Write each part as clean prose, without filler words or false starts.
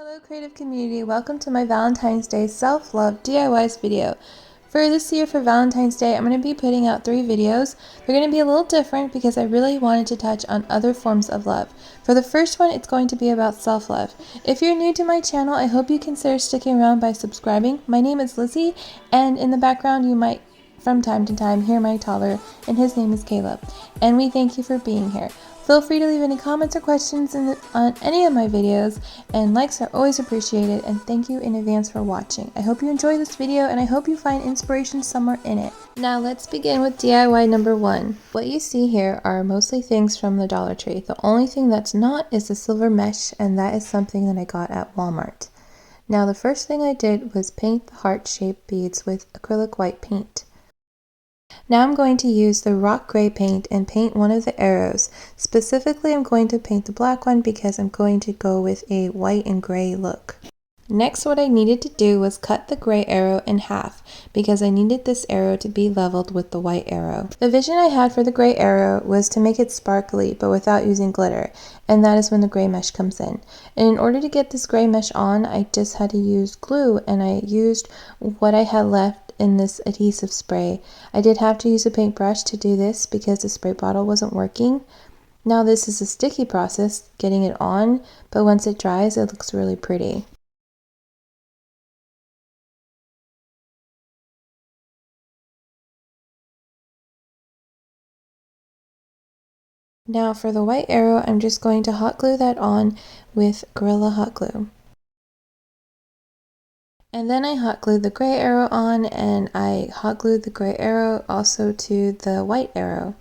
Hello creative community, welcome to my Valentine's Day self-love DIYs video. For this year for Valentine's Day, I'm going to be putting out 3 videos. They're going to be a little different because I really wanted to touch on other forms of love. For the first one, it's going to be about self-love. If you're new to my channel, I hope you consider sticking around by subscribing. My name is Lizzie, and in the background you might from time to time hear my toddler, and his name is Caleb. And we thank you for being here. Feel free to leave any comments or questions on any of my videos, and likes are always appreciated, and thank you in advance for watching. I hope you enjoy this video, and I hope you find inspiration somewhere in it. Now let's begin with DIY number 1. What you see here are mostly things from the Dollar Tree. The only thing that's not is the silver mesh, and that is something that I got at Walmart. Now the first thing I did was paint the heart-shaped beads with acrylic white paint. Now I'm going to use the rock gray paint and paint one of the arrows. Specifically, I'm going to paint the black one because I'm going to go with a white and gray look. Next, what I needed to do was cut the gray arrow in half because I needed this arrow to be leveled with the white arrow. The vision I had for the gray arrow was to make it sparkly but without using glitter, and that is when the gray mesh comes in. And in order to get this gray mesh on, I just had to use glue, and I used what I had left in this adhesive spray. I did have to use a paintbrush to do this because the spray bottle wasn't working. Now this is a sticky process getting it on, but once it dries it looks really pretty. Now for the white arrow, I'm just going to hot glue that on with Gorilla Hot Glue. And then I hot glued the gray arrow on, and I hot glued the gray arrow also to the white arrow.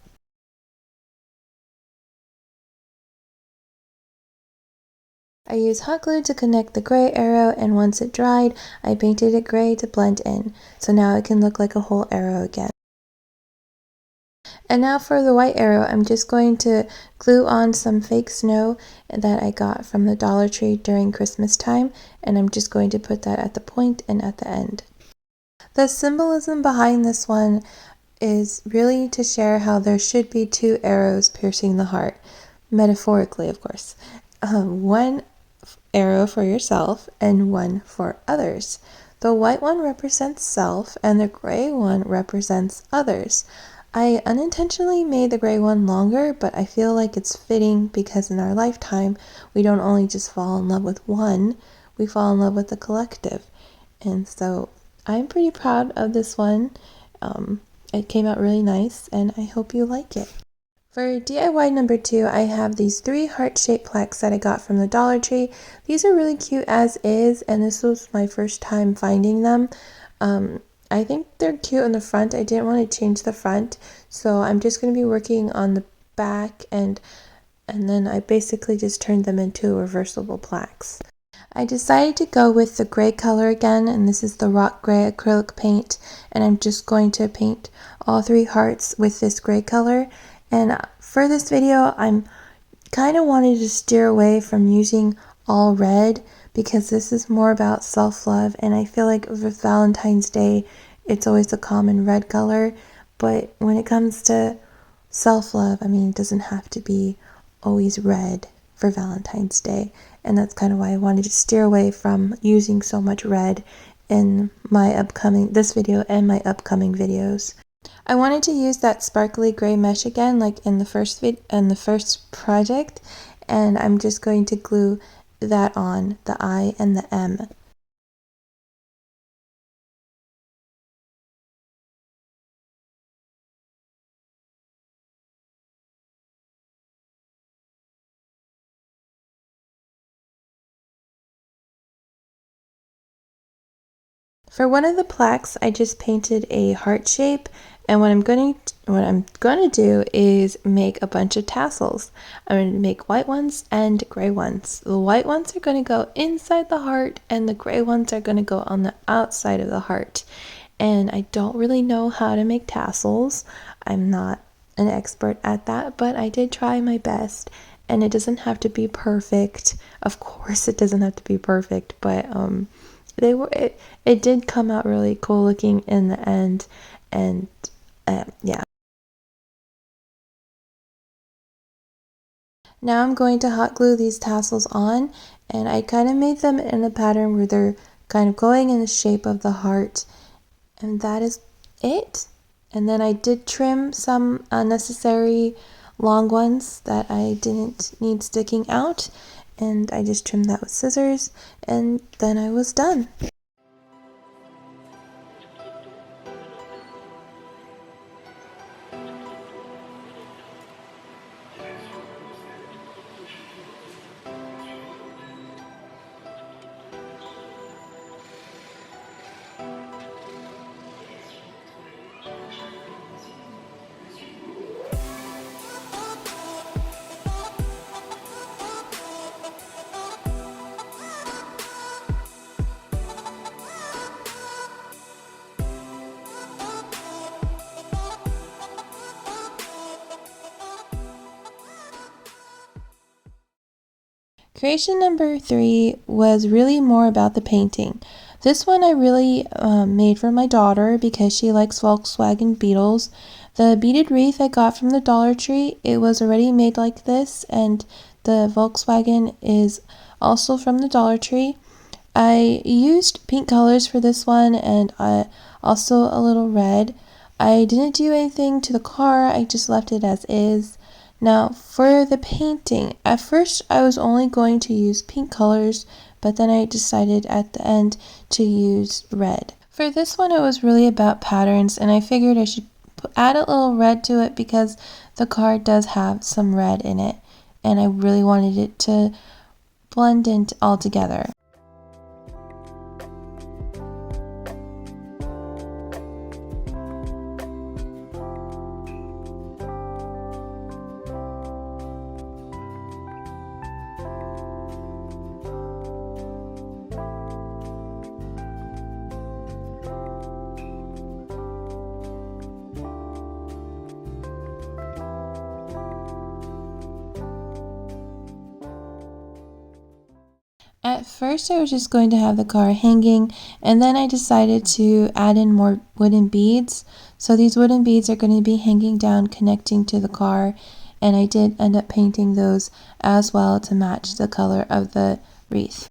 I used hot glue to connect the gray arrow, and once it dried, I painted it gray to blend in, so now it can look like a whole arrow again. And now for the white arrow, I'm just going to glue on some fake snow that I got from the Dollar Tree during Christmas time, and I'm just going to put that at the point and at the end. The symbolism behind this one is really to share how there should be 2 arrows piercing the heart, metaphorically of course. One arrow for yourself and one for others. The white one represents self and the gray one represents others. I unintentionally made the gray one longer, but I feel like it's fitting because in our lifetime we don't only just fall in love with one, we fall in love with the collective. And so I'm pretty proud of this one. It came out really nice, and I hope you like it. For DIY number 2, I have these 3 heart-shaped plaques that I got from the Dollar Tree. These are really cute as is, and this was my first time finding them. I think they're cute on the front. I didn't want to change the front, so I'm just going to be working on the back, and then I basically just turned them into reversible plaques. I decided to go with the gray color again, and this is the rock gray acrylic paint, and I'm just going to paint all 3 hearts with this gray color. And for this video, I'm kind of wanted to steer away from using all red because this is more about self-love, and I feel like with Valentine's Day, it's always a common red color, but when it comes to self-love, I mean, it doesn't have to be always red for Valentine's Day, and that's kind of why I wanted to steer away from using so much red in this video and my upcoming videos. I wanted to use that sparkly gray mesh again, like in the first project, and I'm just going to glue that on the I and the M. For one of the plaques, I just painted a heart shape, and what I'm going to do is make a bunch of tassels. I'm going to make white ones and gray ones. The white ones are going to go inside the heart, and the gray ones are going to go on the outside of the heart. And I don't really know how to make tassels. I'm not an expert at that, but I did try my best, and it doesn't have to be perfect. Of course, it doesn't have to be perfect, but it did come out really cool looking in the end, and yeah. Now I'm going to hot glue these tassels on, and I kind of made them in a pattern where they're kind of going in the shape of the heart, and that is it. And then I did trim some unnecessary long ones that I didn't need sticking out, and I just trimmed that with scissors, and then I was done. Creation number 3 was really more about the painting. This one I really made for my daughter because she likes Volkswagen Beetles. The beaded wreath I got from the Dollar Tree, it was already made like this, and the Volkswagen is also from the Dollar Tree. I used pink colors for this one, and also a little red. I didn't do anything to the car, I just left it as is. Now for the painting, at first I was only going to use pink colors, but then I decided at the end to use red. For this one it was really about patterns, and I figured I should add a little red to it because the car does have some red in it, and I really wanted it to blend in all together. At first I was just going to have the car hanging, and then I decided to add in more wooden beads. So these wooden beads are going to be hanging down connecting to the car, and I did end up painting those as well to match the color of the wreath.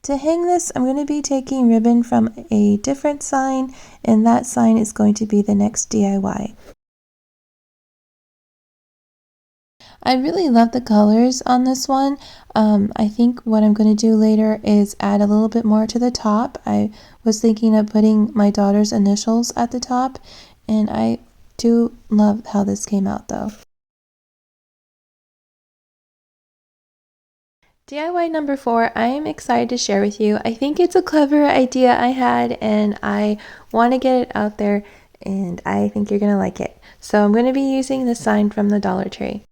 To hang this, I'm going to be taking ribbon from a different sign, and that sign is going to be the next DIY. I really love the colors on this one. I think what I'm going to do later is add a little bit more to the top. I was thinking of putting my daughter's initials at the top, and I do love how this came out though. DIY number 4, I am excited to share with you. I think it's a clever idea I had, and I want to get it out there, and I think you're going to like it. So I'm going to be using the sign from the Dollar Tree.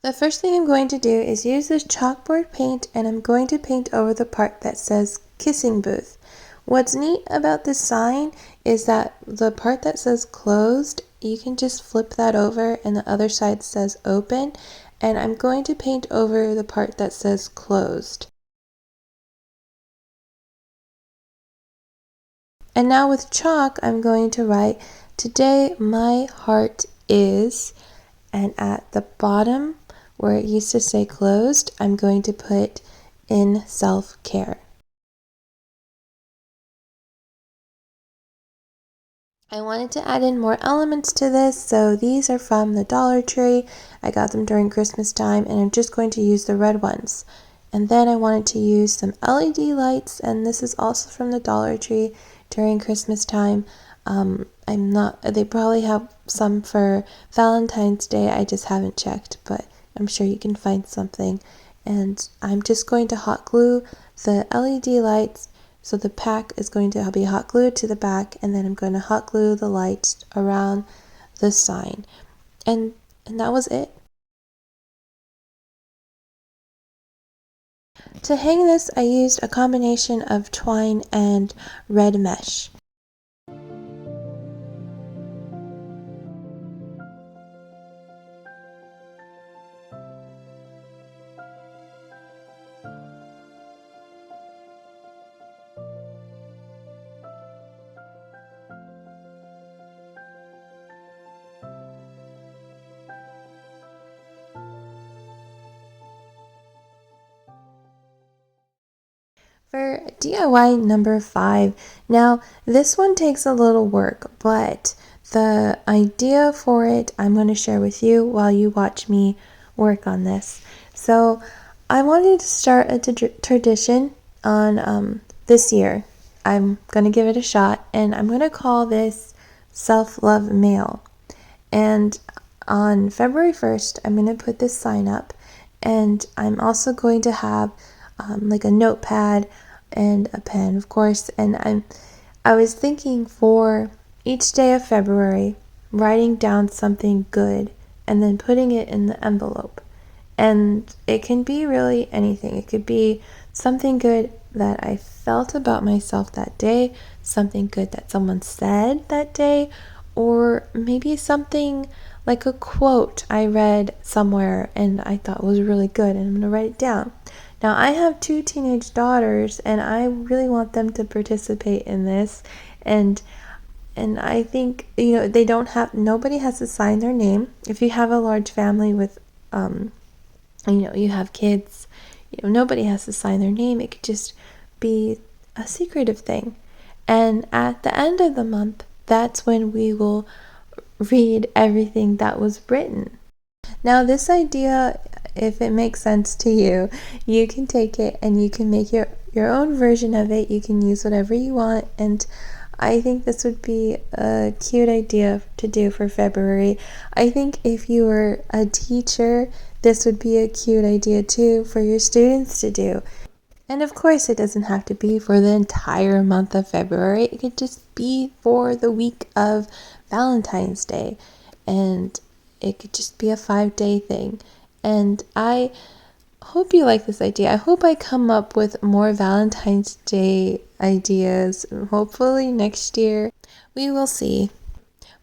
The first thing I'm going to do is use this chalkboard paint, and I'm going to paint over the part that says kissing booth. What's neat about this sign is that the part that says closed, you can just flip that over and the other side says open, and I'm going to paint over the part that says closed. And now with chalk, I'm going to write, "Today my heart is," and at the bottom where it used to say closed, I'm going to put "in self-care." I wanted to add in more elements to this, so these are from the Dollar Tree. I got them during Christmas time, and I'm just going to use the red ones. And then I wanted to use some LED lights, and this is also from the Dollar Tree during Christmas time. They probably have some for Valentine's Day, I just haven't checked, but I'm sure you can find something. And I'm just going to hot glue the LED lights, so the pack is going to be hot glued to the back, and then I'm going to hot glue the lights around the sign. And that was it. To hang this, I used a combination of twine and red mesh. For DIY number 5, now this one takes a little work, but the idea for it I'm going to share with you while you watch me work on this. So I wanted to start a tradition on this year. I'm going to give it a shot, and I'm going to call this Self-Love Mail. And on February 1st, I'm going to put this sign up, and I'm also going to have like a notepad and a pen, of course. And I was thinking for each day of February, writing down something good and then putting it in the envelope. And it can be really anything. It could be something good that I felt about myself that day, something good that someone said that day, or maybe something like a quote I read somewhere and I thought was really good, and I'm going to write it down. Now, I have 2 teenage daughters, and I really want them to participate in this. And I think, they don't have, nobody has to sign their name. If you have a large family with, you have kids, nobody has to sign their name. It could just be a secretive thing. And at the end of the month, that's when we will read everything that was written. Now, this idea, if it makes sense to you, you can take it and you can make your own version of it. You can use whatever you want, and I think this would be a cute idea to do for February. I think if you were a teacher, this would be a cute idea too for your students to do. And of course, it doesn't have to be for the entire month of February. It could just be for the week of Valentine's Day. And it could just be a 5-day thing. And I hope you like this idea. I hope I come up with more Valentine's Day ideas. Hopefully next year. We will see.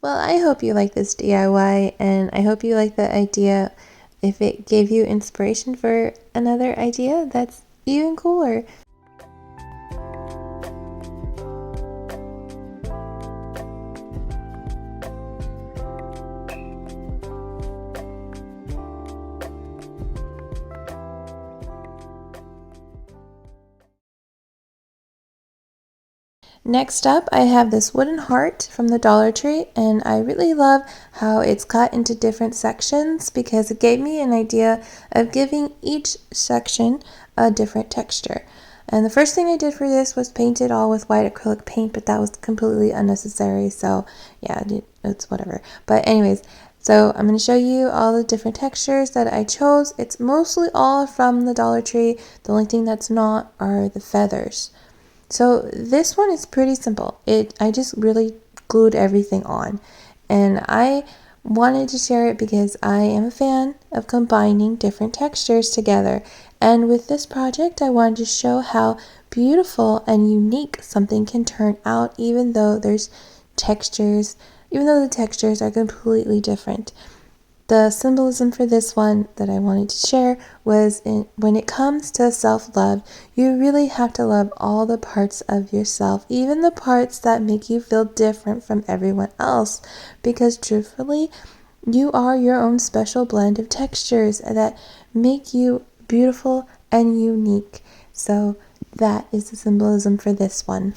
Well, I hope you like this DIY, and I hope you like the idea. If it gave you inspiration for another idea, that's even cooler. Next up, I have this wooden heart from the Dollar Tree, and I really love how it's cut into different sections because it gave me an idea of giving each section a different texture. And the first thing I did for this was paint it all with white acrylic paint, but that was completely unnecessary, so yeah, it's whatever. But anyways, so I'm going to show you all the different textures that I chose. It's mostly all from the Dollar Tree. The only thing that's not are the feathers. So this one is pretty simple. I just really glued everything on, and I wanted to share it because I am a fan of combining different textures together. And with this project, I wanted to show how beautiful and unique something can turn out even though the textures are completely different. The symbolism for this one that I wanted to share was when it comes to self-love, you really have to love all the parts of yourself, even the parts that make you feel different from everyone else, because truthfully, you are your own special blend of textures that make you beautiful and unique. So that is the symbolism for this one.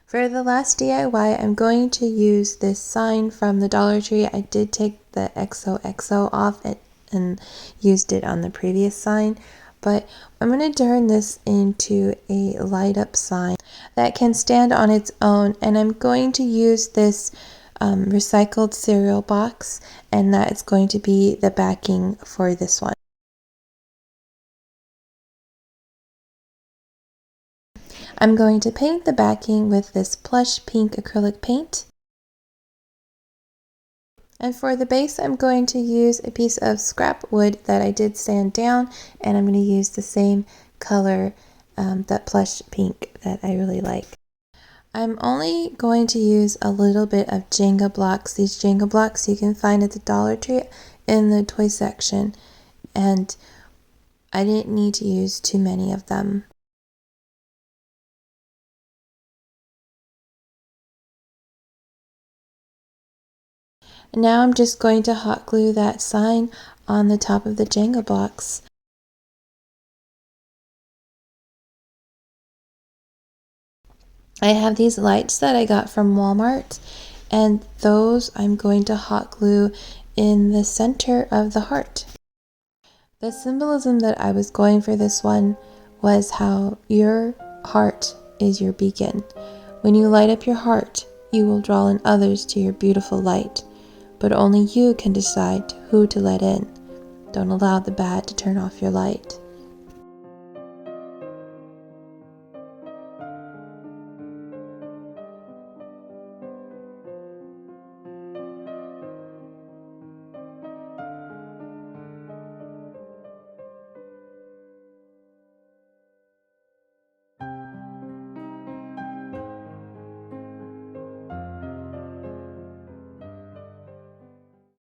For the last DIY, I'm going to use this sign from the Dollar Tree. I did take the XOXO off it and used it on the previous sign, but I'm going to turn this into a light up sign that can stand on its own, and I'm going to use this recycled cereal box, and that is going to be the backing for this one. I'm going to paint the backing with this plush pink acrylic paint. And for the base, I'm going to use a piece of scrap wood that I did sand down, and I'm going to use the same color, that plush pink that I really like. I'm only going to use a little bit of Jenga blocks. These Jenga blocks you can find at the Dollar Tree in the toy section, and I didn't need to use too many of them. Now I'm just going to hot glue that sign on the top of the Jenga blocks. I have these lights that I got from Walmart, and those I'm going to hot glue in the center of the heart. The symbolism that I was going for this one was how your heart is your beacon. When you light up your heart, you will draw in others to your beautiful light, but only you can decide who to let in. Don't allow the bad to turn off your light.